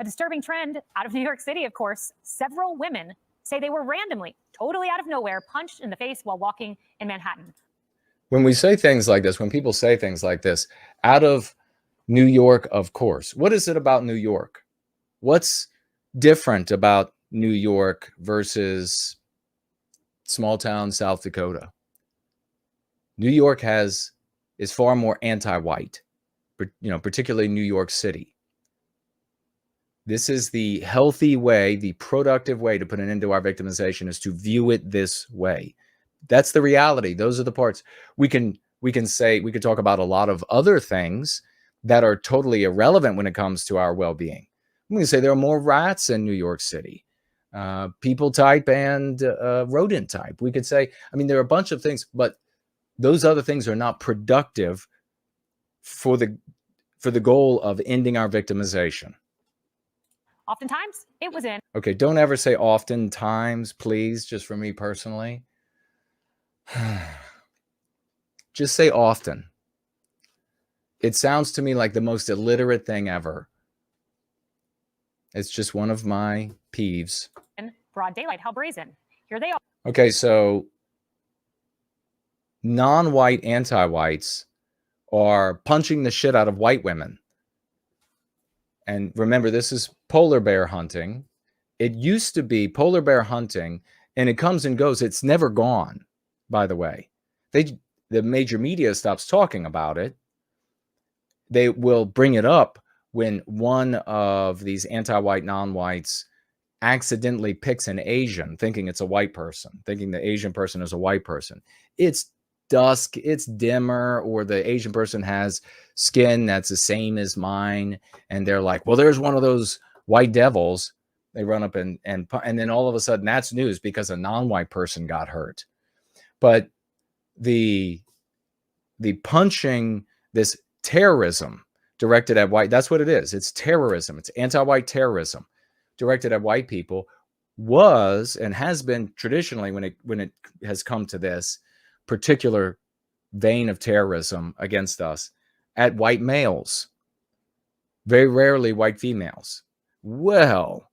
A disturbing trend out of New York City, of course. Several women say they were randomly, totally out of nowhere, punched in the face while walking in Manhattan. When we say things like this, when people say things like this, out of New York, of course, what is it about New York? What's different about New York versus small town South Dakota? New York is far more anti-white, particularly New York City. This is the healthy way, the productive way to put an end to our victimization, is to view it this way. That's the reality. Those are the parts we can talk about a lot of other things that are totally irrelevant when it comes to our well-being. We can say there are more rats in New York City, people type and rodent type. We could say, there are a bunch of things, but those other things are not productive for the goal of ending our victimization. Oftentimes, it was in. Okay, don't ever say oftentimes, please, just for me personally. Just say often. It sounds to me like the most illiterate thing ever. It's just one of my peeves. In broad daylight, how brazen. Here they are. Okay, so non-white anti-whites are punching the shit out of white women. And remember, this is polar bear hunting. It used to be polar bear hunting, and it comes and goes. It's never gone, by the way. The major media stops talking about it. They will bring it up when one of these anti-white non-whites accidentally picks an Asian, thinking it's a white person, thinking the Asian person is a white person. It's dusk, it's dimmer, or the Asian person has skin that's the same as mine, and they're like, well, there's one of those white devils. They run up and then all of a sudden that's news because a non-white person got hurt. But the punching, this terrorism directed at white, that's what it is. It's terrorism. It's anti-white terrorism directed at white people, was and has been traditionally, when it has come to this particular vein of terrorism against us, at white males, very rarely white females. Well,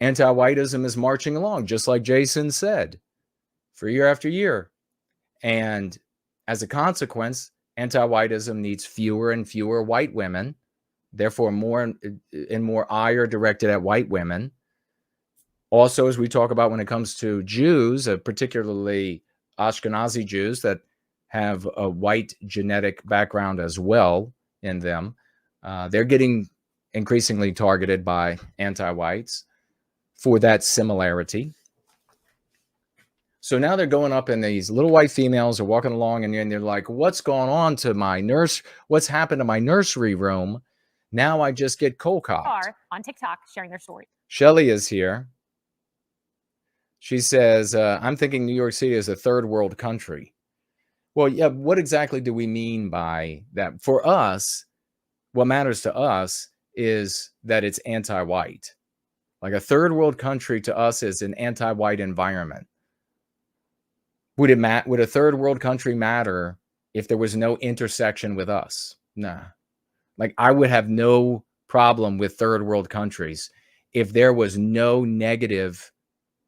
anti-whiteism is marching along, just like Jason said, for year after year. And as a consequence, anti-whiteism needs fewer and fewer white women, therefore more and more ire directed at white women. Also, as we talk about when it comes to Jews, particularly Ashkenazi Jews that have a white genetic background as well in them, they're getting increasingly targeted by anti-whites for that similarity. So now they're going up, and these little white females are walking along, and they're like, what's going on to my nurse? What's happened to my nursery room? Now I just get cold cocked. Are on TikTok sharing their story. Shelly is here. She says, I'm thinking New York City is a third world country. Well, yeah, what exactly do we mean by that? For us, what matters to us is that it's anti-white. Like a third world country to us is an anti-white environment. Would a third world country matter if there was no intersection with us? Nah. Like, I would have no problem with third world countries if there was no negative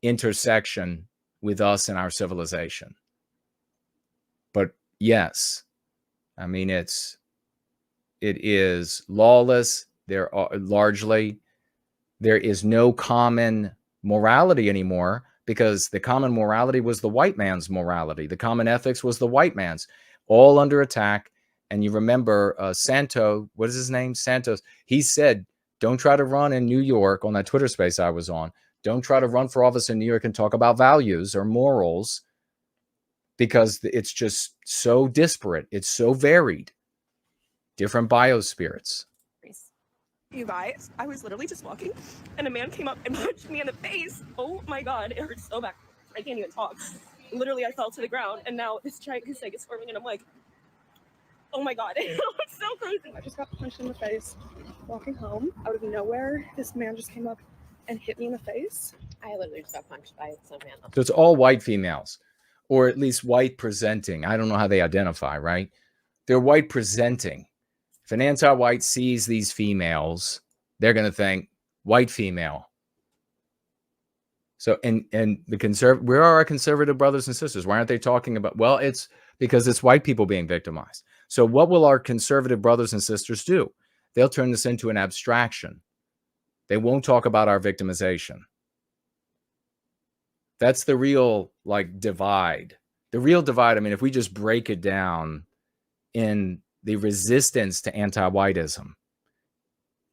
intersection with us and our civilization. But yes, it is lawless. There is no common morality anymore, because the common morality was the white man's morality. The common ethics was the white man's, all under attack. And you remember Santo, what is his name? Santos. He said, don't try to run in New York, on that Twitter space I was on. Don't try to run for office in New York and talk about values or morals, because it's just so disparate. It's so varied. Different biospirits. You guys, I was literally just walking, and a man came up and punched me in the face. Oh my God, it hurts so bad. I can't even talk. Literally, I fell to the ground, and now this giant goose egg is forming, and I'm like, oh my God, it's so crazy. I just got punched in the face walking home. Out of nowhere, this man just came up and hit me in the face. I literally just got punched by some man. So it's all white females, or at least white presenting. I don't know how they identify, right? They're white presenting. If an anti-white sees these females, they're going to think white female. So, and where are our conservative brothers and sisters? Why aren't they talking about, well, it's because it's white people being victimized. So what will our conservative brothers and sisters do? They'll turn this into an abstraction. They won't talk about our victimization. That's the real, like, divide. The real divide, I mean, if we just break it down in the resistance to anti-whiteism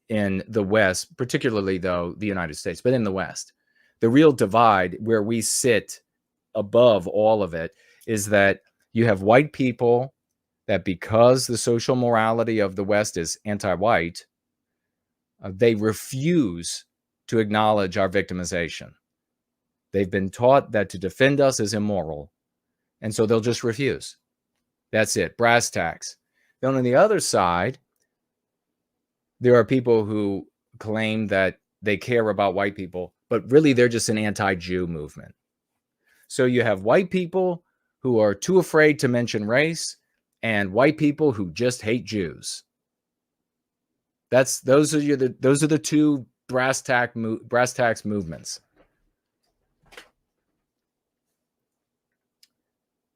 in the West, particularly, though, the United States, but in the West, the real divide where we sit above all of it is that you have white people that, because the social morality of the West is anti-white, they refuse to acknowledge our victimization. They've been taught that to defend us is immoral, and so they'll just refuse. That's it, brass tacks. Then on the other side, there are people who claim that they care about white people, but really they're just an anti-Jew movement. So you have white people who are too afraid to mention race, and white people who just hate Jews. Those are the two brass tacks movements.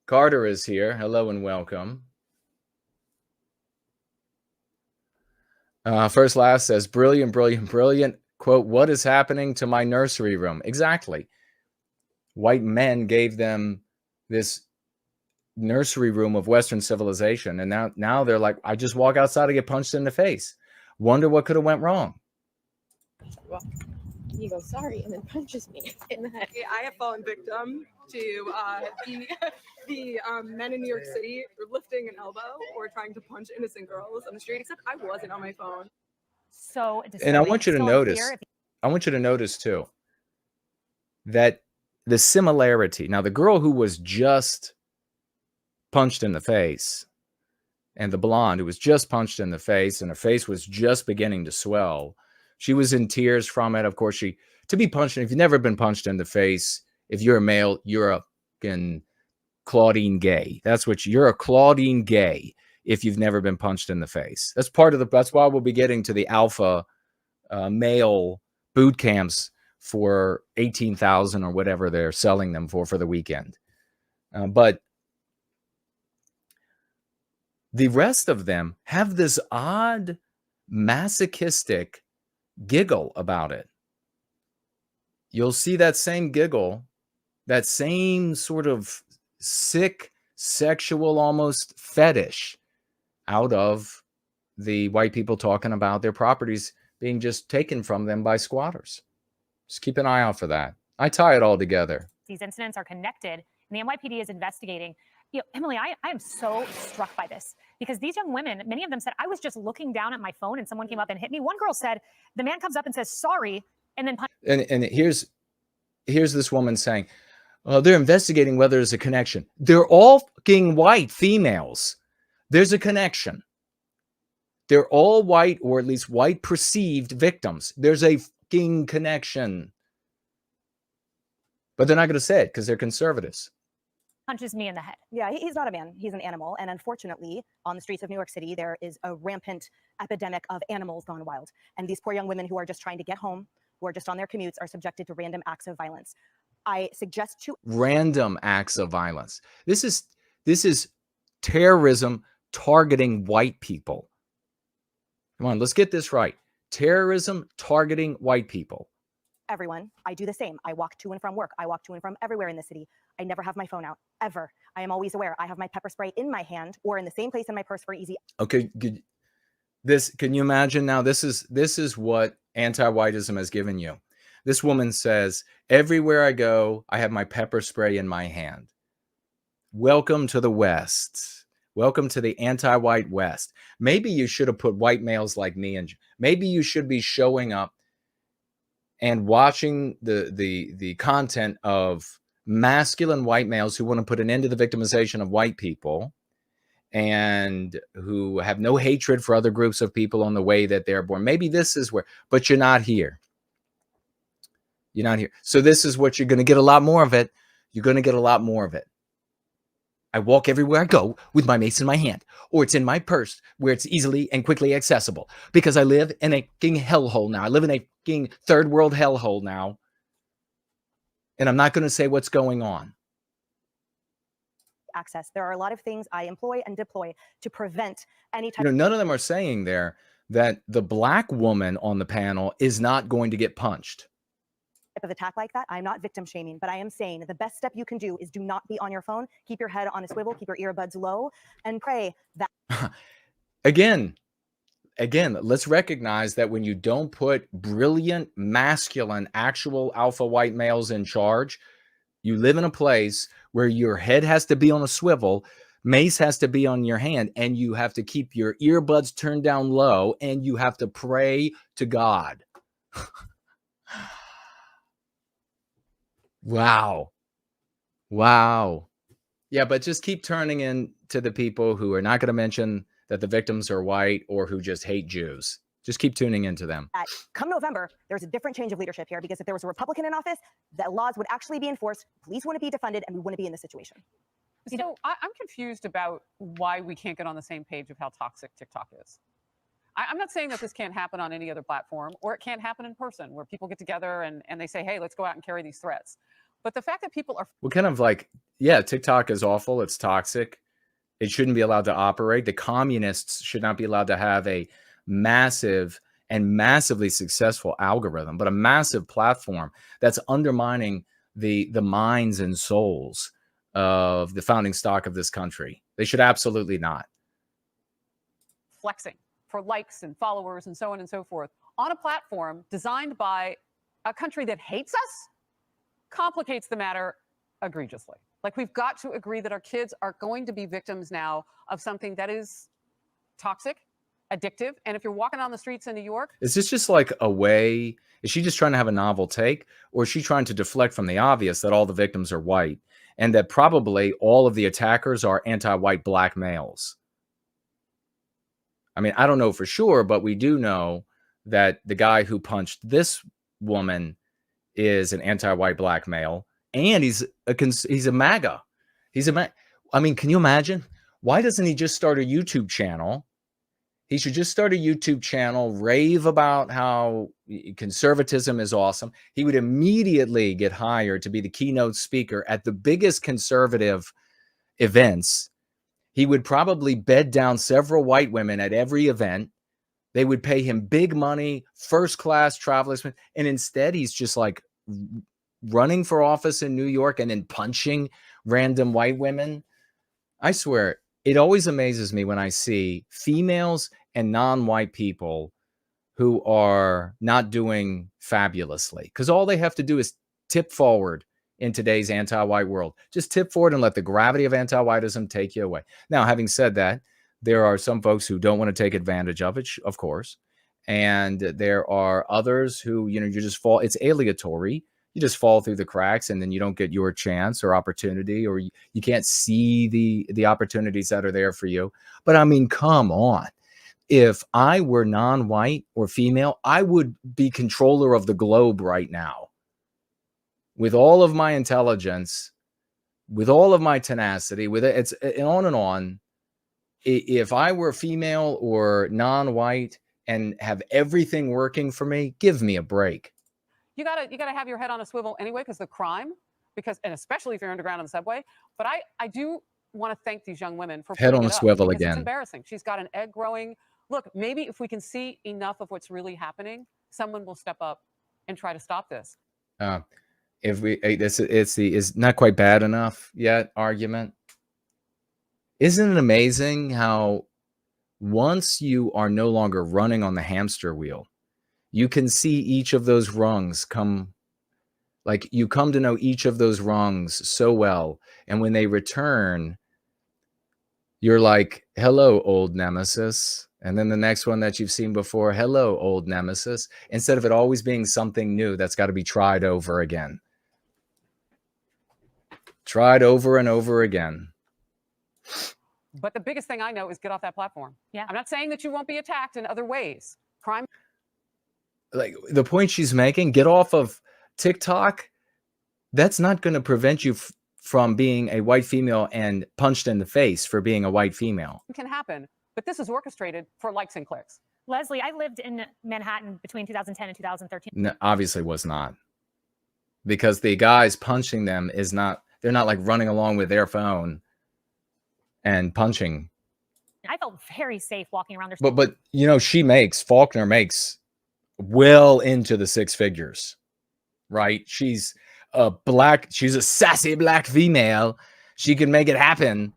Carter is here. Hello and welcome. First Last says, brilliant, brilliant, brilliant. Quote, what is happening to my nursery room? Exactly. White men gave them this nursery room of Western civilization. And now they're like, I just walk outside and get punched in the face. Wonder what could have went wrong. Well, he goes, sorry, and then punches me in the head. Yeah, I have fallen victim to the men in New York City lifting an elbow or trying to punch innocent girls on the street, except I wasn't on my phone. So, and I want you to notice too, that the similarity. Now, the girl who was just punched in the face, and the blonde who was just punched in the face, and her face was just beginning to swell, she was in tears from it. Of course, to be punched, if you've never been punched in the face, if you're a male, you're a fucking Claudine Gay. You're a Claudine Gay if you've never been punched in the face. That's why we'll be getting to the alpha male boot camps for $18,000 or whatever they're selling them for the weekend. But the rest of them have this odd masochistic giggle about it. You'll see that same giggle, that same sort of sick, sexual, almost fetish out of the white people talking about their properties being just taken from them by squatters. Just keep an eye out for that. I tie it all together. These incidents are connected, and the NYPD is investigating. Emily, I am so struck by this because these young women, many of them said, I was just looking down at my phone and someone came up and hit me. One girl said, the man comes up and says, sorry, and then and here's this woman saying, they're investigating whether there's a connection. They're all fucking white females. There's a connection. They're all white, or at least white perceived victims. There's a fucking connection. But they're not going to say it because they're conservatives. punches me in the head. Yeah, he's not a man. He's an animal. And unfortunately, on the streets of New York City, there is a rampant epidemic of animals gone wild. And these poor young women who are just trying to get home, who are just on their commutes, are subjected to random acts of violence. I suggest to random acts of violence. This is terrorism targeting white people. Come on, let's get this right. Terrorism targeting white people. everyone, I do the same. I walk to and from work. I walk to and from everywhere in the city. I never have my phone out, ever. I am always aware. I have my pepper spray in my hand or in the same place in my purse for easy. Okay, good. Can you imagine now? This is what anti-whiteism has given you. This woman says, everywhere I go, I have my pepper spray in my hand. Welcome to the West. Welcome to the anti-white West. Maybe you should have put white males like me, and maybe you should be showing up and watching the content of masculine white males who want to put an end to the victimization of white people and who have no hatred for other groups of people on the way that they're born. Maybe this is where, but you're not here. You're not here. So this is what you're going to get a lot more of it. You're going to get a lot more of it. I walk everywhere I go with my mace in my hand, or it's in my purse where it's easily and quickly accessible because I live in a fucking hellhole now. I live in a fucking third world hellhole now. And I'm not going to say what's going on. Access. There are a lot of things I employ and deploy to prevent any type None of them are saying there that the black woman on the panel is not going to get punched. of attack like that. I'm not victim shaming, but I am saying the best step you can do is do not be on your phone. Keep your head on a swivel, keep your earbuds low, and pray that. Again, let's recognize that when you don't put brilliant, masculine, actual alpha white males in charge, you live in a place where your head has to be on a swivel, mace has to be on your hand, and you have to keep your earbuds turned down low, and you have to pray to God. Wow. Yeah, but just keep turning in to the people who are not going to mention that the victims are white or who just hate Jews. Just keep tuning into them. Come November, there's a different change of leadership here, because if there was a Republican in office, the laws would actually be enforced, police wouldn't be defunded, and we wouldn't be in this situation. So I'm confused about why we can't get on the same page of how toxic TikTok is. I'm not saying that this can't happen on any other platform, or it can't happen in person where people get together and they say, hey, let's go out and carry these threats. But the fact that people are... Well, kind of like, yeah, TikTok is awful. It's toxic. It shouldn't be allowed to operate. The communists should not be allowed to have a massive and massively successful algorithm, but a massive platform that's undermining the minds and souls of the founding stock of this country. They should absolutely not. Flexing for likes and followers and so on and so forth on a platform designed by a country that hates us complicates the matter egregiously. Like, we've got to agree that our kids are going to be victims now of something that is toxic, addictive. And if you're walking on the streets in New York... Is this just like a way? Is she just trying to have a novel take? Or is she trying to deflect from the obvious that all the victims are white and that probably all of the attackers are anti-white black males? I mean, I don't know for sure, but we do know that the guy who punched this woman is an anti-white black male, and he's a MAGA. I mean, can you imagine? Why doesn't he just start a YouTube channel? He should just start a YouTube channel, rave about how conservatism is awesome. He would immediately get hired to be the keynote speaker at the biggest conservative events. He would probably bed down several white women at every event. They would pay him big money, first-class travel expense, and instead he's just like running for office in New York and then punching random white women. I swear, it always amazes me when I see females and non-white people who are not doing fabulously, because all they have to do is tip forward in today's anti-white world. Just tip forward and let the gravity of anti-whiteism take you away. Now, having said that, there are some folks who don't want to take advantage of it, of course. And there are others who, you just fall. It's aleatory. You just fall through the cracks, and then you don't get your chance or opportunity, or you can't see the opportunities that are there for you. But I mean, come on. If I were non-white or female, I would be controller of the globe right now. With all of my intelligence, with all of my tenacity, with it, it's on and on. If I were female or non-white and have everything working for me, give me a break. You gotta have your head on a swivel anyway, because the crime, and especially if you're underground on the subway. But I do want to thank these young women for head on a swivel again. It's again. Embarrassing. She's got an egg growing. Look, maybe if we can see enough of what's really happening, someone will step up and try to stop this. If we, it's the is not quite bad enough yet argument. Isn't it amazing how once you are no longer running on the hamster wheel, you can see each of those rungs you come to know each of those rungs so well. And when they return, you're like, hello, old nemesis. And then the next one that you've seen before, hello, old nemesis. Instead of it always being something new that's got to be tried over again. Tried over and over again. But the biggest thing I know is get off that platform. Yeah. I'm not saying that you won't be attacked in other ways. Crime. Like the point she's making, get off of TikTok. That's not going to prevent you from being a white female and punched in the face for being a white female. Can happen, but this is orchestrated for likes and clicks. Leslie, I lived in Manhattan between 2010 and 2013. No, obviously was not. Because the guys punching them is not, they're not like running along with their phone and punching. I felt very safe walking around there. But you know, Faulkner makes well into the six figures, right? She's a sassy black female. She can make it happen.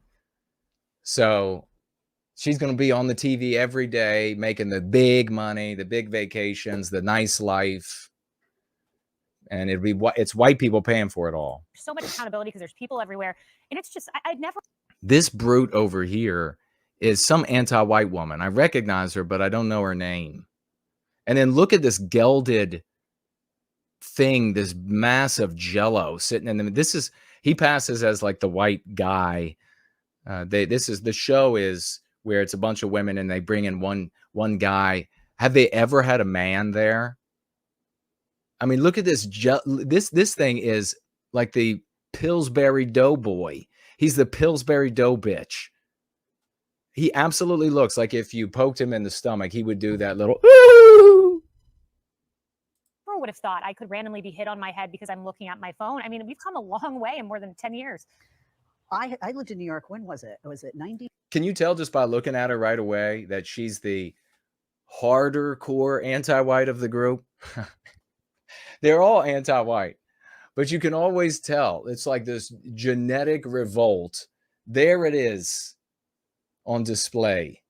So she's going to be on the TV every day, making the big money, the big vacations, the nice life. And it's white people paying for it all. So much accountability because there's people everywhere. And it's just, I'd never. This brute over here is some anti-white woman. I recognize her, but I don't know her name. And then look at this gelded thing, this massive jello sitting in the, he passes as like the white guy. The show is where it's a bunch of women and they bring in one guy. Have they ever had a man there? I mean, look at this. This thing is like the Pillsbury Doughboy. He's the Pillsbury Dough bitch. He absolutely looks like if you poked him in the stomach, he would do that little. Ooh! I would have thought I could randomly be hit on my head because I'm looking at my phone. I mean, we've come a long way in more than 10 years. I lived in New York. When was it? Was it 90? Can you tell just by looking at her right away that she's the harder core anti-white of the group? They're all anti-white, but you can always tell. It's like this genetic revolt. There it is on display.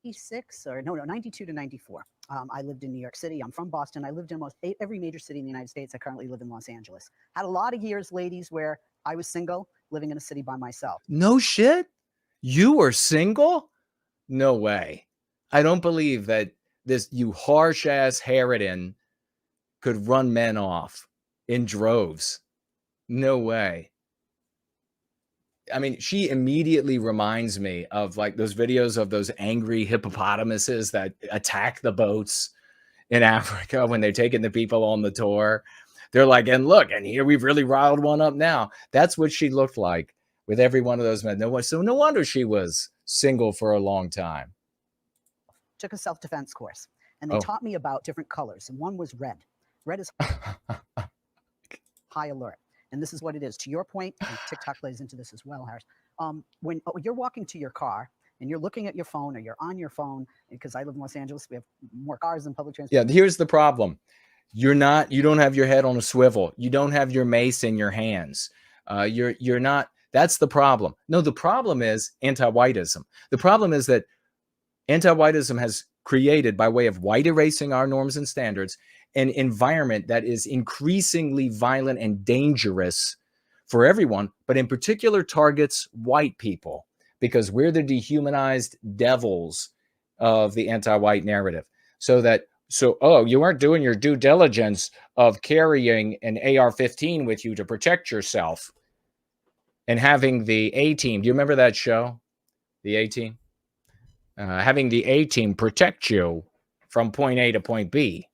92 to 94. I lived in New York City. I'm from Boston. I lived in almost every major city in the United States. I currently live in Los Angeles. Had a lot of years, ladies, where I was single, living in a city by myself. No shit? You were single? No way. I don't believe that you harsh-ass harridan could run men off in droves. No way. I mean, she immediately reminds me of like those videos of those angry hippopotamuses that attack the boats in Africa when they're taking the people on the tour. They're like, and look, and here we've really riled one up now. That's what she looked like with every one of those men. So no wonder she was single for a long time. Took a self-defense course, and they taught me about different colors, and one was red. Red is high alert. And this is what it is. To your point, and TikTok plays into this as well, Harris. When you're walking to your car and you're looking at your phone or you're on your phone, because I live in Los Angeles, we have more cars than public transport. Yeah, here's the problem. You don't have your head on a swivel. You don't have your mace in your hands. You're not, that's the problem. No, the problem is anti-whiteism. The problem is that anti-whiteism has created, by way of white erasing our norms and standards, an environment that is increasingly violent and dangerous for everyone, but in particular targets white people because we're the dehumanized devils of the anti-white narrative. So, you weren't doing your due diligence of carrying an AR-15 with you to protect yourself and having the A-team. Do you remember that show? The A-team? Having the A-team protect you from point A to point B.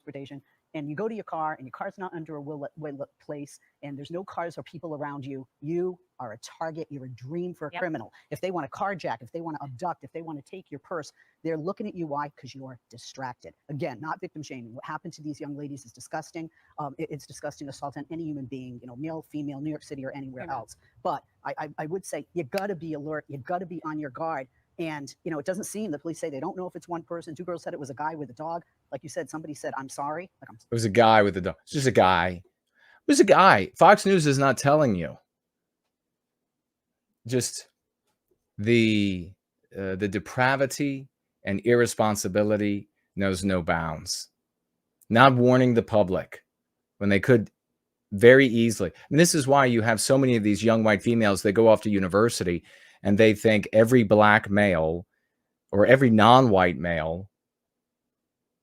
And you go to your car and your car's not under a well-lit place and there's no cars or people around you. You are a target. You're a dream for a criminal. If they want to carjack, if they want to abduct, if they want to take your purse, they're looking at you. Why? Because you're distracted. Again, not victim shaming. What happened to these young ladies is disgusting. It's disgusting assault on any human being, male, female, New York City or anywhere else. But I would say you got to be alert. You got to be on your guard. And, it doesn't seem, the police say they don't know if it's one person. Two girls said it was a guy with a dog. Like you said, somebody said, I'm sorry. It was a guy with a dog. It's just a guy. It was a guy. Fox News is not telling you. Just the depravity and irresponsibility knows no bounds. Not warning the public when they could very easily. And this is why you have so many of these young white females that go off to university and they think every black male or every non-white male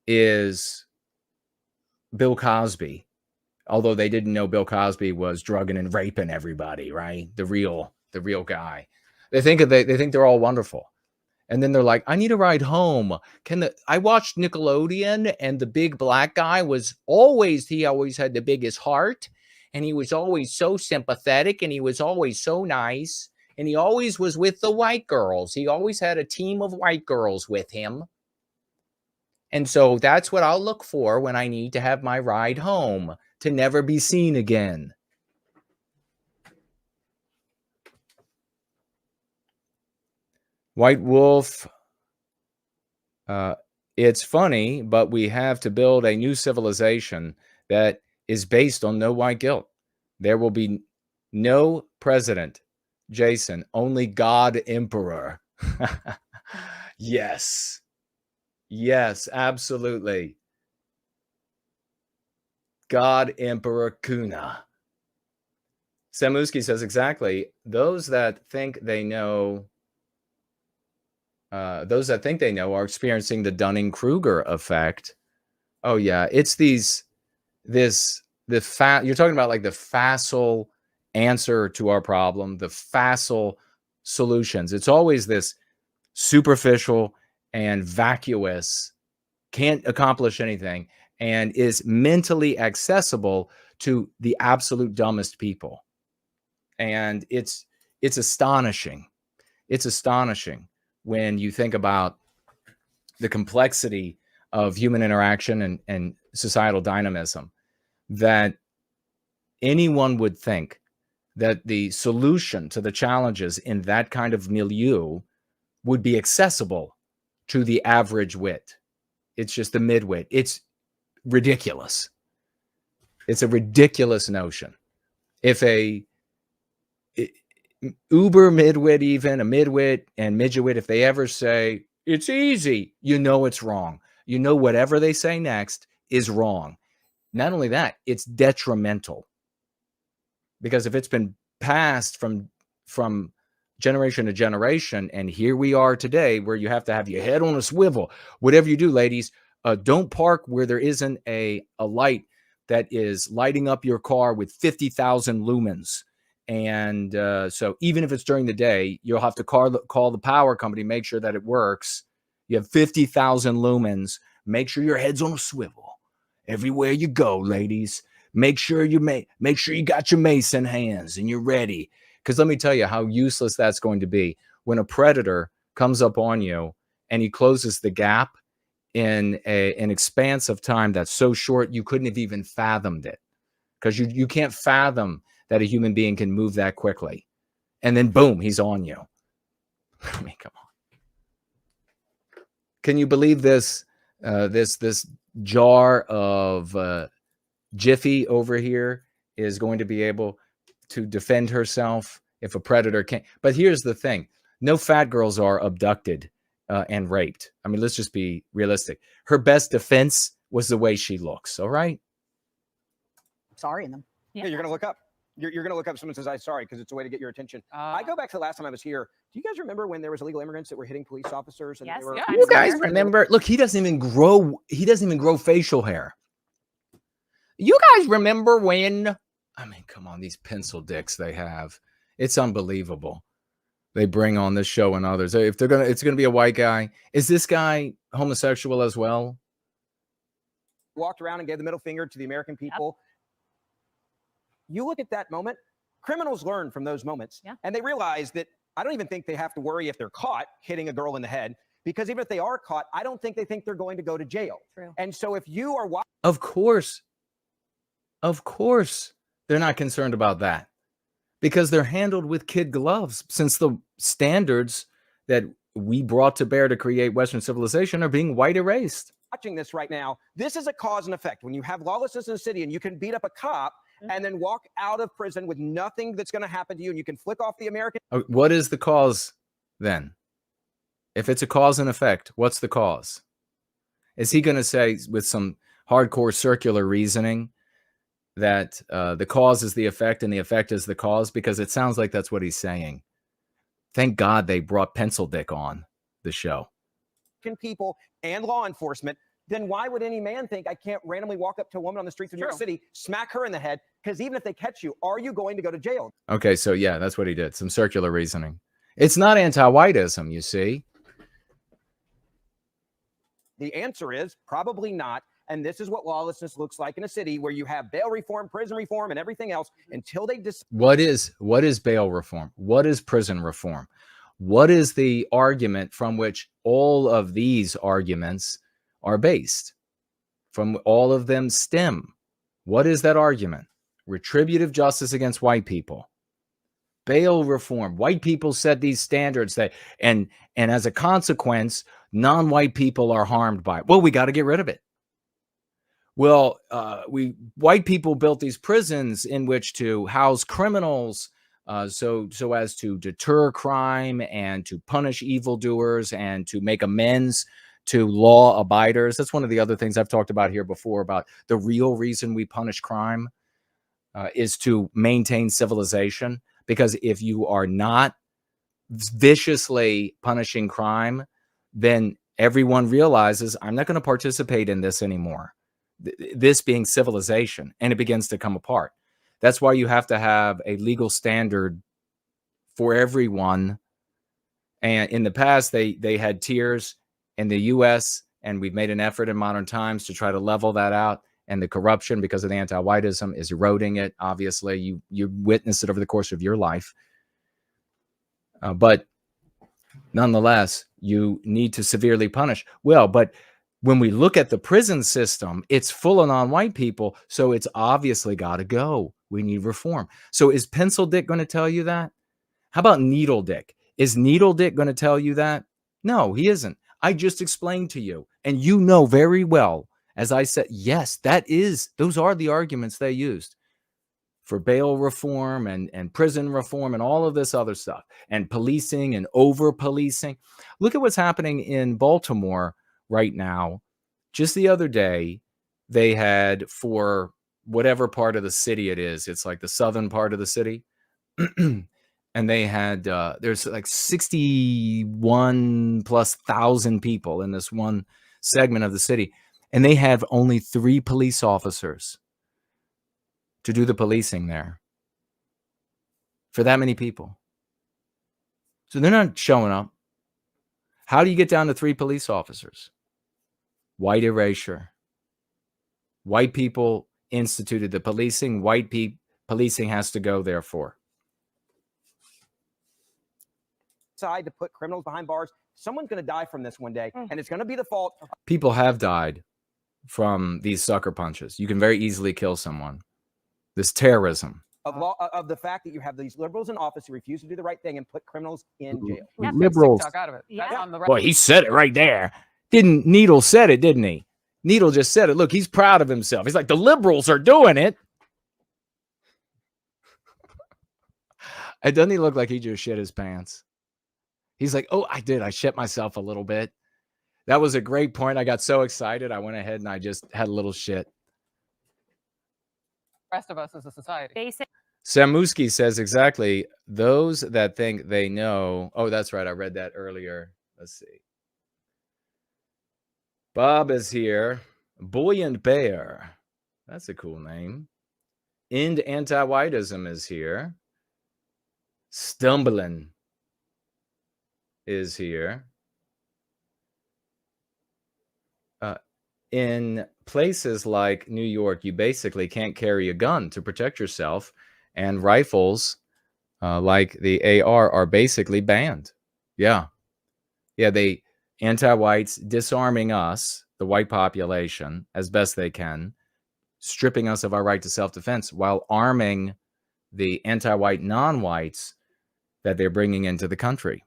is Bill Cosby, although they didn't know Bill Cosby was drugging and raping everybody, right? The real guy. They think they're all wonderful. And then they're like, I need a ride home. I watched Nickelodeon and the big black guy he always had the biggest heart and he was always so sympathetic, and he was always so nice, and he always was with the white girls. He always had a team of white girls with him. And so that's what I'll look for when I need to have my ride home, to never be seen again. White Wolf, it's funny, but we have to build a new civilization that is based on no white guilt. There will be no president, Jason, only God Emperor. Yes. Yes, absolutely. God Emperor Kuna. Samuski says exactly. Those that think they know are experiencing the Dunning-Kruger effect. Oh yeah, it's you're talking about like the facile answer to our problem, the facile solutions. It's always this superficial and vacuous, can't accomplish anything, and is mentally accessible to the absolute dumbest people. And it's astonishing. It's astonishing when you think about the complexity of human interaction and societal dynamism, that anyone would think that the solution to the challenges in that kind of milieu would be accessible to the average wit. It's just the midwit. It's ridiculous. It's a ridiculous notion. If uber midwit, even a midwit and midgewit, if they ever say it's easy, you know it's wrong. You know whatever they say next is wrong. Not only that, it's detrimental. Because if it's been passed from generation to generation, and here we are today where you have to have your head on a swivel, whatever you do, ladies, don't park where there isn't a light that is lighting up your car with 50,000 lumens. And so even if it's during the day, you'll have to call the power company, make sure that it works. You have 50,000 lumens. Make sure your head's on a swivel everywhere you go, ladies. Make sure you got your mace in hands and you're ready. Because let me tell you how useless that's going to be when a predator comes up on you and he closes the gap in an expanse of time that's so short you couldn't have even fathomed it. Because you can't fathom that a human being can move that quickly. And then boom, he's on you. I mean, come on. Can you believe this? This jar of Jiffy over here is going to be able to defend herself if a predator can't. But here's the thing. No fat girls are abducted and raped. I mean, let's just be realistic. Her best defense was the way she looks. All right. Sorry in them. Yeah, you're going to look up. You're going to look up someone says, I'm sorry, because it's a way to get your attention. I go back to the last time I was here. Do you guys remember when there was illegal immigrants that were hitting police officers? And Yes. they were, Yeah. You guys remember? Look, he doesn't even grow facial hair. You guys remember when? I mean, come on, these pencil dicks they have. It's unbelievable. They bring on this show and others. If it's gonna be a white guy. Is this guy homosexual as well? walked around and gave the middle finger to the American people. Yep. You look at that moment, criminals learn from those moments. Yeah. And they realize that I don't even think they have to worry if they're caught hitting a girl in the head, because even if they are caught, I don't think they think they're going to go to jail. True. And so if you are watching. Of course, they're not concerned about that, because they're handled with kid gloves, since the standards that we brought to bear to create Western civilization are being white erased. Watching this right now, this is a cause and effect. When you have lawlessness in the city and you can beat up a cop and then walk out of prison with nothing that's going to happen to you, and you can flick off the American. What is the cause then? If it's a cause and effect, what's the cause? Is he going to say with some hardcore circular reasoning that the cause is the effect and the effect is the cause? Because it sounds like that's what he's saying. Thank God they brought Pencil Dick on the show. People and law enforcement, then why would any man think I can't randomly walk up to a woman on the streets of New York City, smack her in the head? Because even if they catch you, are you going to go to jail? Okay, so yeah, that's what he did. Some circular reasoning. It's not anti-whiteism, you see. The answer is probably not. And this is what lawlessness looks like in a city where you have bail reform, prison reform, and everything else until they What is bail reform? What is prison reform? What is the argument from which all of these arguments are based? From all of them stem. What is that argument? Retributive justice against white people. Bail reform. White people set these standards that, and as a consequence, non-white people are harmed by it. Well, we got to get rid of it. Well, white people built these prisons in which to house criminals, so as to deter crime and to punish evildoers and to make amends to law abiders. That's one of the other things I've talked about here before, about the real reason we punish crime is to maintain civilization. Because if you are not viciously punishing crime, then everyone realizes, I'm not going to participate in this anymore. This being civilization, and it begins to come apart. That's why you have to have a legal standard for everyone. And in the past, they had tiers in the US, and we've made an effort in modern times to try to level that out. And the corruption, because of the anti-whiteism, is eroding it. Obviously, you witness it over the course of your life. But nonetheless, you need to severely punish. Well, but when we look at the prison system, it's full of non-white people, so it's obviously got to go. We need reform. So is Pencil Dick going to tell you that? How about Needle Dick? Is Needle Dick going to tell you that? No, he isn't. I just explained to you, and you know very well, as I said, yes, those are the arguments they used for bail reform and prison reform and all of this other stuff, and policing and over-policing. Look at what's happening in Baltimore right now. Just the other day, they had, for whatever part of the city it is, it's like the southern part of the city, and they had, there's like 61,000+ people in this one segment of the city, and they have only 3 police officers to do the policing there for that many people. So they're not showing up. How do you get down to 3 police officers? White erasure. White people instituted the policing. White policing has to go, therefore. decide to put criminals behind bars, someone's going to die from this one day, and it's going to be the fault. People have died from these sucker punches. You can very easily kill someone. This terrorism. Of the fact that you have these liberals in office who refuse to do the right thing and put criminals in jail. Yeah, Liberals. TikTok out of it. That's on the Well, he said it right there. Needle said it, didn't he? Needle just said it. Look, he's proud of himself. He's like, the liberals are doing it. And doesn't he look like he just shit his pants? He's like, oh, I did. I shit myself a little bit. That was a great point. I got so excited. I went ahead and I just had a little shit. Rest of us as a society. Basic. Samuski says exactly. Those that think they know. Oh, that's right. I read that earlier. Let's see. Bob is here. Buoyant Bear. That's a cool name. End Anti-Whiteism is here. Stumbling is here. In places like New York, you basically can't carry a gun to protect yourself, and rifles like the AR are basically banned. Yeah. They anti-whites disarming us, the white population, as best they can, stripping us of our right to self-defense while arming the anti-white non-whites that they're bringing into the country.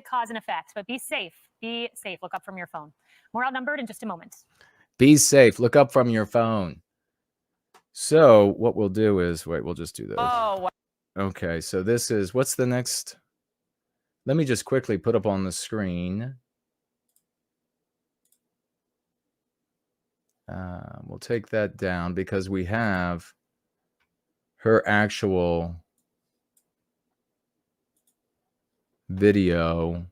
Cause and effect, but be safe. Be safe. Look up from your phone. More outnumbered in just a moment. Be safe. Look up from your phone. So what we'll do is, wait, we'll just do this. Oh, wow. Okay, so this is, what's the next? Let me just quickly put up on the screen. We'll take that down because we have her actual video.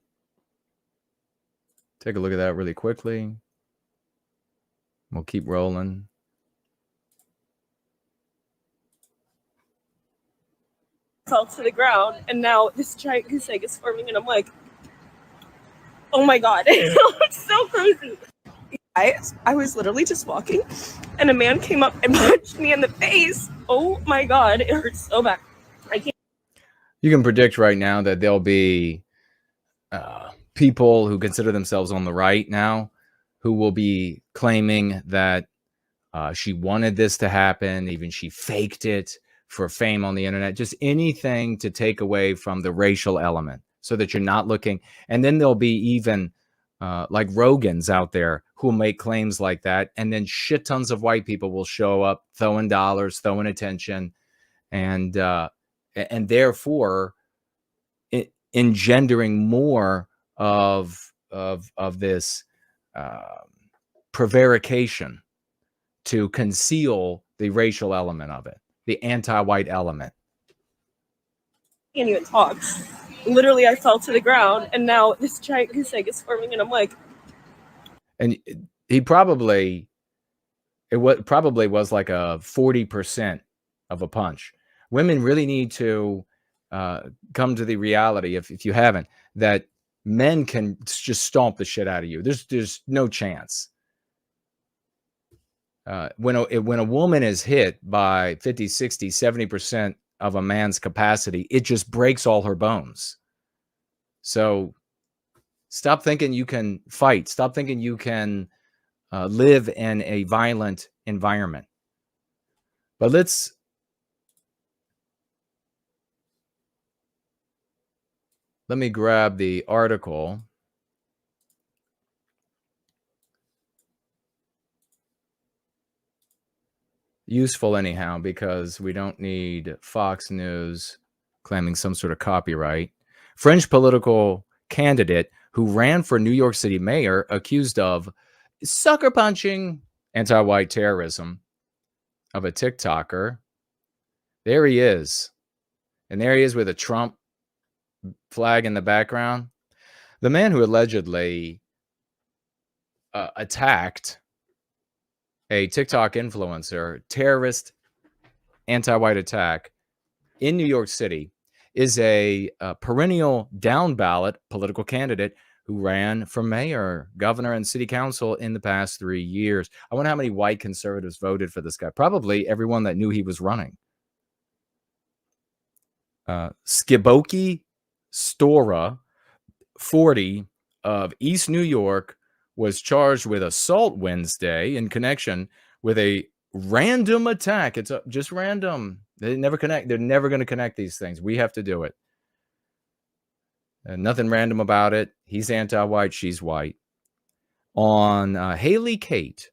Take a look at that really quickly. We'll keep rolling. Fell to the ground, and now this giant goose egg is forming, and I'm like, Oh my God. It's so crazy. I was literally just walking and a man came up and punched me in the face. Oh my God. It hurts so bad. I can't. You can predict right now that there'll be people who consider themselves on the right now who will be claiming that she wanted this to happen. Even she faked it for fame on the internet. Just anything to take away from the racial element so that you're not looking. And then there'll be even like Rogans out there who will make claims like that. And then shit tons of white people will show up throwing dollars, throwing attention, and therefore engendering more of this prevarication to conceal the racial element of it, the anti-white element. Can't even talk. Literally, I fell to the ground, and now this giant goose egg is forming, and I'm like, and he probably was like a 40% of a punch. Women really need to come to the reality, if you haven't, that men can just stomp the shit out of you. There's no chance. When a woman is hit by 50, 60, 70% of a man's capacity, it just breaks all her bones. So stop thinking you can fight. Stop thinking you can live in a violent environment. But let me grab the article. Useful anyhow, because we don't need Fox News claiming some sort of copyright. French political candidate who ran for New York City mayor accused of sucker punching anti-white terrorism of a TikToker. There he is. And there he is with a Trump flag in the background. The man who allegedly attacked a TikTok influencer, terrorist anti-white attack in New York City, is a perennial down ballot political candidate who ran for mayor, governor, and city council in the past 3 years. I wonder how many white conservatives voted for this guy. Probably everyone that knew he was running. Skiboki Stora, 40, of East New York, was charged with assault Wednesday in connection with a random attack. It's just random. They never connect. They're never going to connect these things. We have to do it. Nothing random about it. He's anti-white. She's white. On Haley Kate,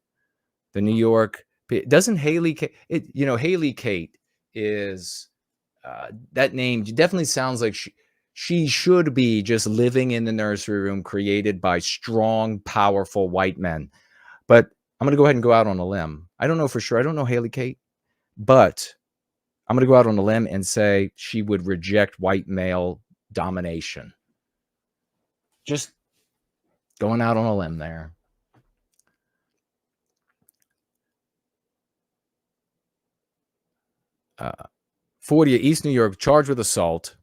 the New York, doesn't Haley Kate, Haley Kate is that name definitely sounds like she should be just living in the nursery room created by strong, powerful white men. But I'm going to go ahead and go out on a limb. I don't know for sure. I don't know Haley Kate, but I'm going to go out on a limb and say she would reject white male domination. Just going out on a limb there. 40 East New York, charged with assault.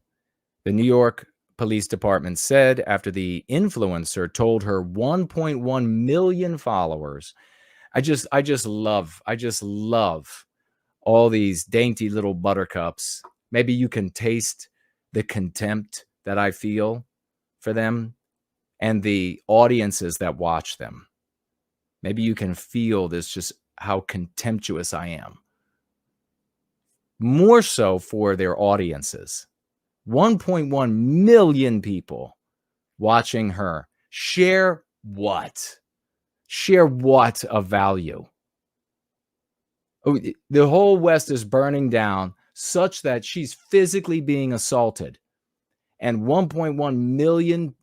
The New York Police Department said after the influencer told her 1.1 million followers. I just love all these dainty little buttercups. Maybe you can taste the contempt that I feel for them and the audiences that watch them. Maybe you can feel this, just how contemptuous I am. More so for their audiences. 1.1 million people watching her. Share what? Share what of value? Oh, the whole West is burning down such that she's physically being assaulted. And 1.1 million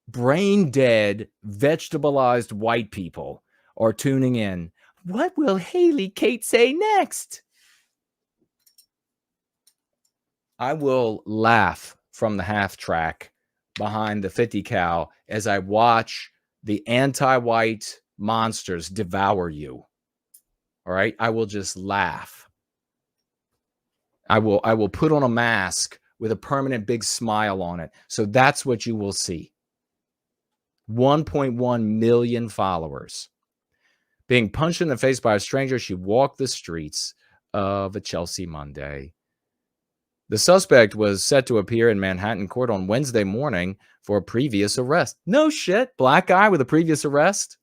brain dead, vegetableized white people are tuning in. What will Haley Kate say next? I will laugh from the half track behind the 50 cal as I watch the anti-white monsters devour you. All right. I will just laugh. I will put on a mask with a permanent big smile on it. So that's what you will see. 1.1 million followers. Being punched in the face by a stranger, she walked the streets of a Chelsea Monday. The suspect was set to appear in Manhattan court on Wednesday morning for a previous arrest. No shit. Black guy with a previous arrest.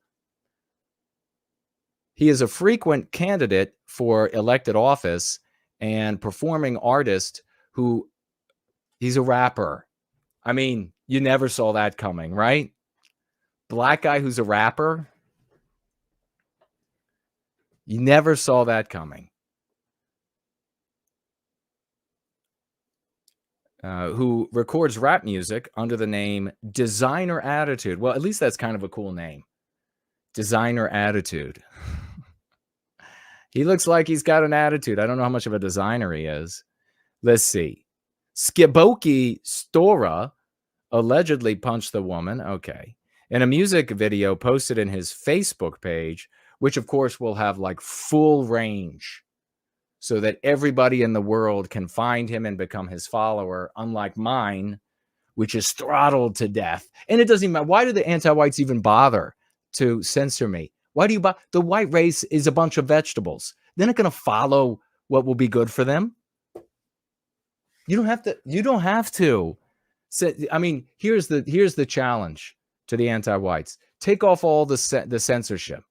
He is a frequent candidate for elected office and performing artist who he's a rapper. I mean, you never saw that coming, right? Black guy who's a rapper. You never saw that coming. Who records rap music under the name Designer Attitude. Well, at least that's kind of a cool name. Designer Attitude. He looks like he's got an attitude. I don't know how much of a designer he is. Let's see. Skiboki Stora allegedly punched the woman. Okay. In a music video posted in his Facebook page, which of course will have like full range so that everybody in the world can find him and become his follower, unlike mine, which is throttled to death. And it doesn't even matter. Why do the anti-whites even bother to censor me? Why do you bother? The white race is a bunch of vegetables. They're not going to follow what will be good for them. You don't have to. You don't have to. So, I mean, here's the challenge to the anti-whites. Take off all the censorship.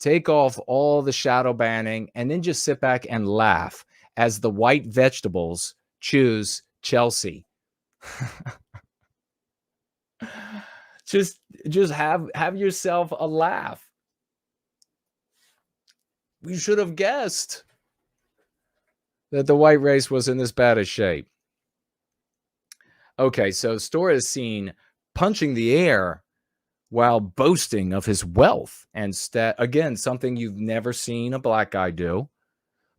Take off all the shadow banning, and then just sit back and laugh as the white vegetables choose Chelsea. just have yourself a laugh. We should have guessed that the white race was in this bad a shape. Okay, so Stora is seen punching the air while boasting of his wealth and again, something you've never seen a black guy do.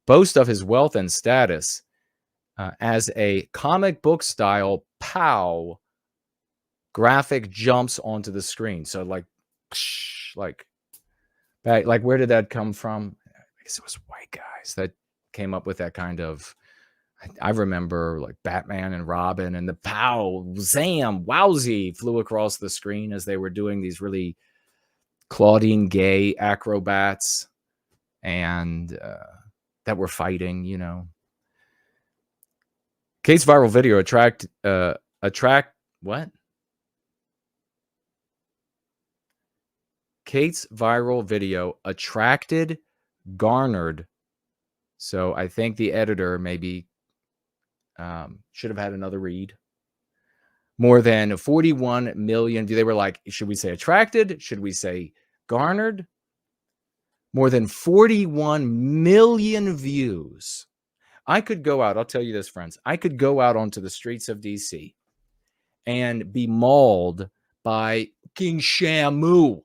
Boast of his wealth and status as a comic book style pow graphic jumps onto the screen. So like where did that come from? I guess it was white guys that came up with that kind of. I remember like Batman and Robin and the pow, zam, wowsy flew across the screen as they were doing these really Claudine Gay acrobats and that were fighting, you know. Kate's viral video attract what? Kate's viral video garnered. So I think the editor maybe should have had another read. More than 41 million. They were like, should we say attracted? Should we say garnered? More than 41 million views. I could go out. I'll tell you this, friends. I could go out onto the streets of DC and be mauled by King Shamu.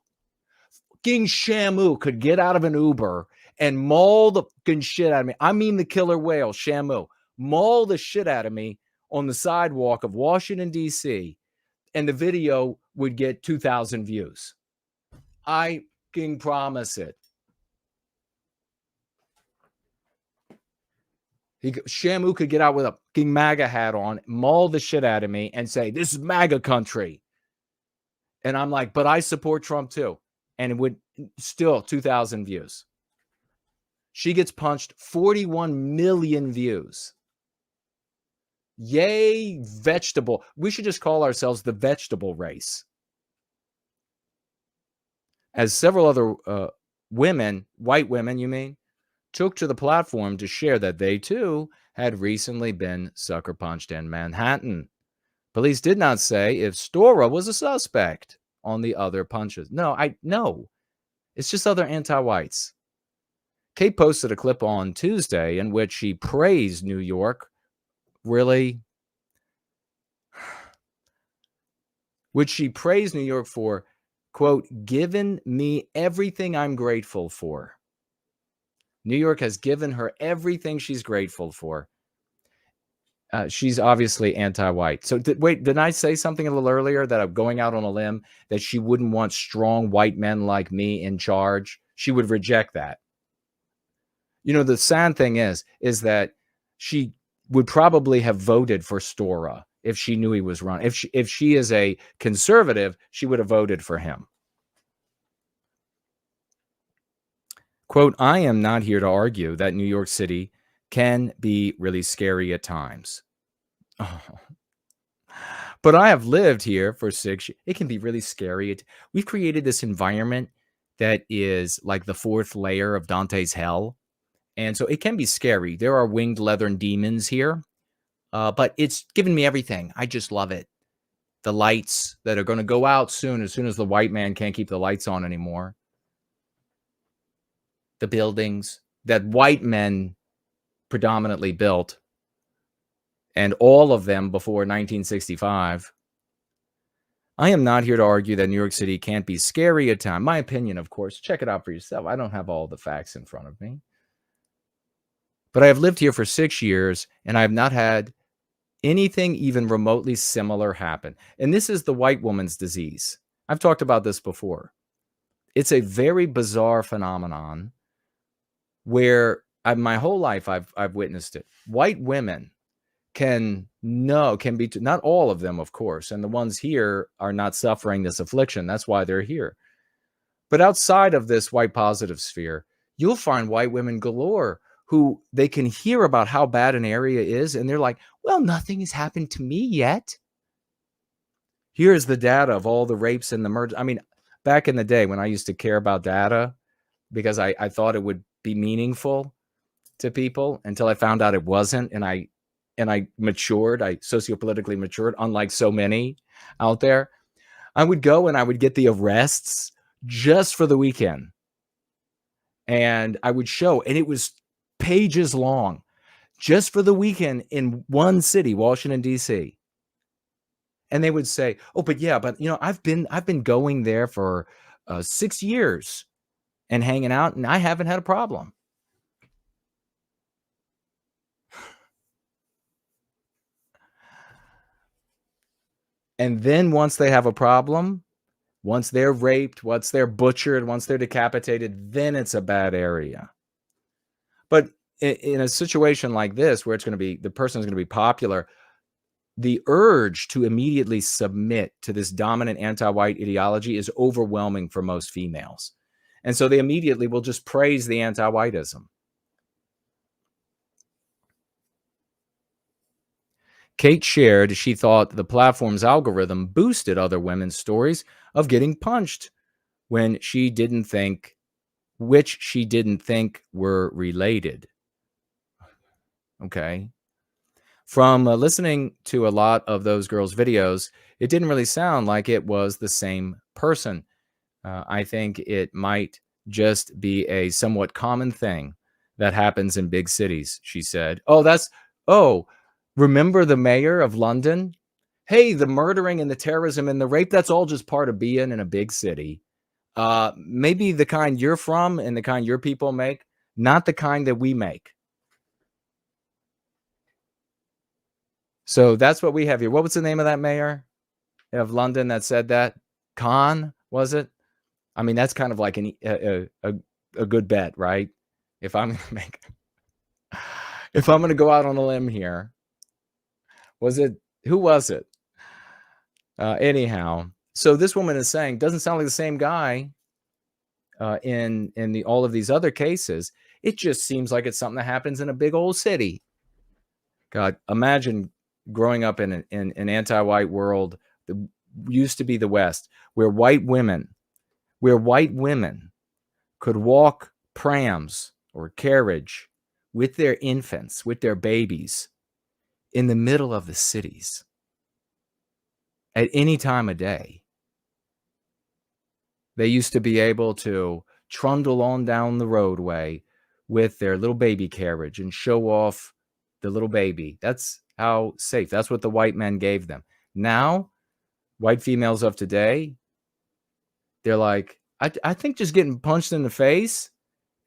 King Shamu could get out of an Uber and maul the fucking shit out of me. I mean the killer whale, Shamu. Maul the shit out of me on the sidewalk of Washington, D.C., and the video would get 2,000 views. I can promise it. Shamu could get out with a fucking MAGA hat on, maul the shit out of me, and say, this is MAGA country. And I'm like, but I support Trump too. And it would still 2,000 views. She gets punched, 41 million views. Yay, vegetable. We should just call ourselves the vegetable race. As several other women, white women, you mean, took to the platform to share that they too had recently been sucker punched in Manhattan. Police did not say if Stora was a suspect on the other punches. No. It's just other anti-whites. Kate posted a clip on Tuesday in which she praised New York. Really? Which she praised New York for, quote, given me everything I'm grateful for. New York has given her everything she's grateful for. She's obviously anti-white. So didn't I say something a little earlier that I'm going out on a limb that she wouldn't want strong white men like me in charge? She would reject that. You know, the sad thing is that she would probably have voted for Stora if she knew he was running. If she is a conservative, she would have voted for him. Quote, I am not here to argue that New York City can be really scary at times. Oh. But I have lived here for 6 years. It can be really scary. We've created this environment that is like the fourth layer of Dante's hell. And so it can be scary. There are winged leathern demons here, but it's given me everything. I just love it. The lights that are going to go out soon, as soon as the white man can't keep the lights on anymore. The buildings that white men predominantly built, and all of them before 1965. I am not here to argue that New York City can't be scary at times. My opinion, of course. Check it out for yourself. I don't have all the facts in front of me. But I have lived here for 6 years, and I have not had anything even remotely similar happen. And this is the white woman's disease. I've talked about this before. It's a very bizarre phenomenon where my whole life I've witnessed it. White women can be, not all of them, of course, and the ones here are not suffering this affliction. That's why they're here. But outside of this white positive sphere, you'll find white women galore who they can hear about how bad an area is, and they're like, well, nothing has happened to me yet. Here's the data of all the rapes and the murders. I mean, back in the day when I used to care about data because I thought it would be meaningful to people until I found out it wasn't, and I matured. I sociopolitically matured, unlike so many out there. I would go and I would get the arrests just for the weekend. And I would show, and it was pages long, just for the weekend in one city, Washington, D.C. And they would say, oh, but I've been going there for 6 years and hanging out, and I haven't had a problem. And then once they have a problem, once they're raped, once they're butchered, once they're decapitated, then it's a bad area. But in a situation like this, where the person's going to be popular, the urge to immediately submit to this dominant anti-white ideology is overwhelming for most females. And so they immediately will just praise the anti-whiteism. Kate shared she thought the platform's algorithm boosted other women's stories of getting punched which she didn't think were related. Okay. From listening to a lot of those girls' videos, it didn't really sound like it was the same person. I think it might just be a somewhat common thing that happens in big cities, she said. Remember the mayor of London? Hey, the murdering and the terrorism and the rape, that's all just part of being in a big city. Maybe the kind you're from and the kind your people make, not the kind that we make. So that's what we have here. What was the name of that mayor of London that said that? Khan, was it? I mean, that's kind of like a good bet, right? If I'm going to go out on a limb here, who was it? Anyhow, so this woman is saying, doesn't sound like the same guy in all of these other cases. It just seems like it's something that happens in a big old city. God, imagine growing up in an anti-white world that used to be the West, where white women could walk prams or carriage with their infants, with their babies, in the middle of the cities at any time of day. They used to be able to trundle on down the roadway with their little baby carriage and show off the little baby. That's how safe. That's what the white men gave them. Now, white females of today, they're like, I think just getting punched in the face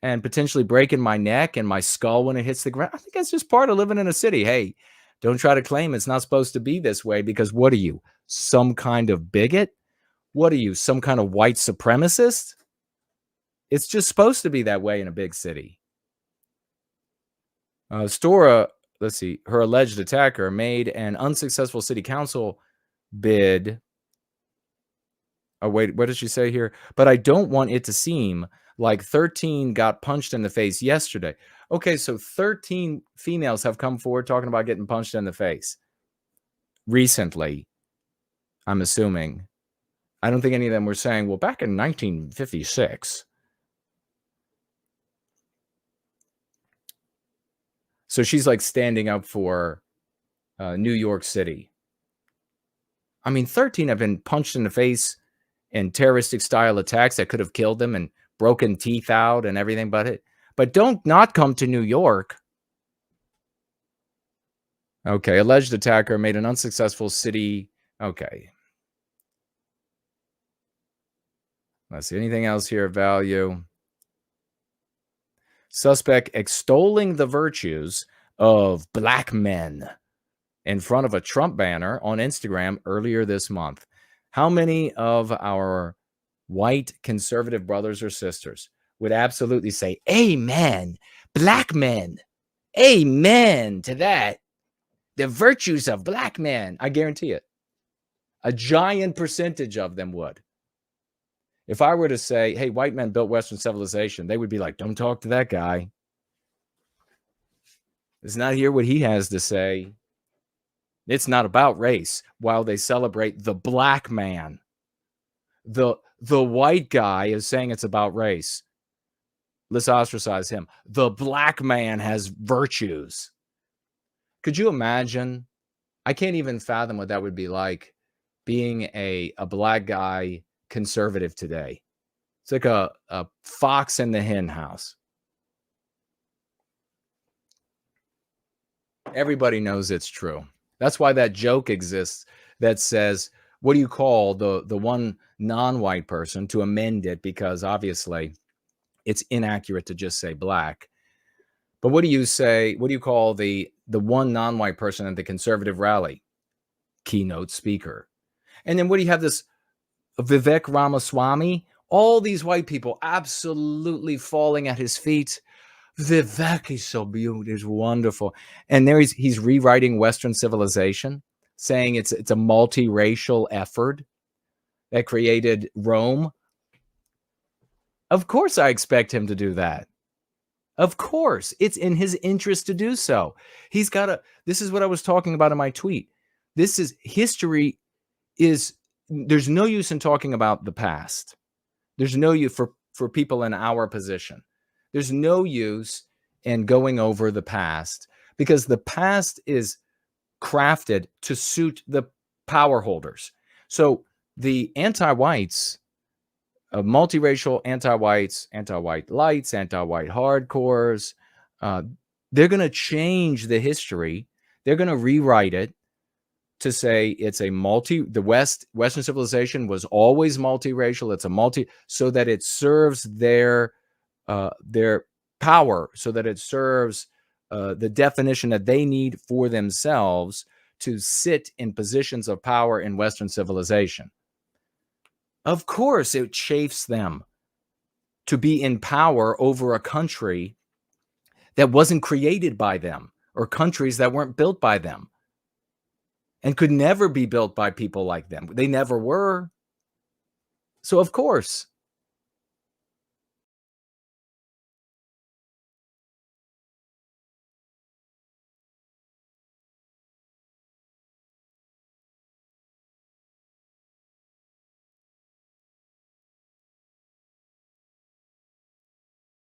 and potentially breaking my neck and my skull when it hits the ground, I think that's just part of living in a city. Hey, don't try to claim it's not supposed to be this way, because what are you, some kind of bigot? What are you, some kind of white supremacist? It's just supposed to be that way in a big city. Stora let's see, her alleged attacker made an unsuccessful city council bid. Oh, wait, what did she say here? But I don't want it to seem like 13 got punched in the face yesterday. Okay, so 13 females have come forward talking about getting punched in the face recently, I'm assuming. I don't think any of them were saying, well, back in 1956. So she's like standing up for New York City. I mean, 13 have been punched in the face in terroristic style attacks that could have killed them and broken teeth out and everything but don't not come to New York. Okay, alleged attacker made an unsuccessful city. Okay. Let's see, anything else here of value? Suspect extolling the virtues of black men in front of a Trump banner on Instagram earlier this month. How many of our white conservative brothers or sisters would absolutely say, amen, black men, amen to that? The virtues of black men. I guarantee it. A giant percentage of them would. If I were to say, hey, white men built Western civilization, they would be like, don't talk to that guy. Let's not hear what he has to say. It's not about race while they celebrate the black man. The white guy is saying it's about race. Let's ostracize him. The black man has virtues. Could you imagine? I can't even fathom what that would be like, being a black guy conservative today. It's like a fox in the hen house. Everybody knows it's true. That's why that joke exists that says, what do you call the one non-white person, to amend it, because obviously it's inaccurate to just say black. But what do you say? What do you call the one non-white person at the conservative rally? Keynote speaker. And then what do you have, this Vivek Ramaswamy? All these white people absolutely falling at his feet. Vivek is so beautiful, is wonderful. And there he's rewriting Western civilization, saying it's a multiracial effort that created Rome. Of course I expect him to do that. Of course, it's in his interest to do so. He's got to, this is what I was talking about in my tweet. This is, history is, there's no use in talking about the past. There's no use for people in our position. There's no use in going over the past, because the past is crafted to suit the power holders. So the anti-whites, multiracial anti-whites, anti-white lights, anti-white hardcores, they're going to change the history. They're going to rewrite it to say it's a Western civilization was always multiracial. It's a so that it serves their power, so that it serves the definition that they need for themselves to sit in positions of power in Western civilization. Of course, it chafes them to be in power over a country that wasn't created by them, or countries that weren't built by them and could never be built by people like them. They never were. So, of course,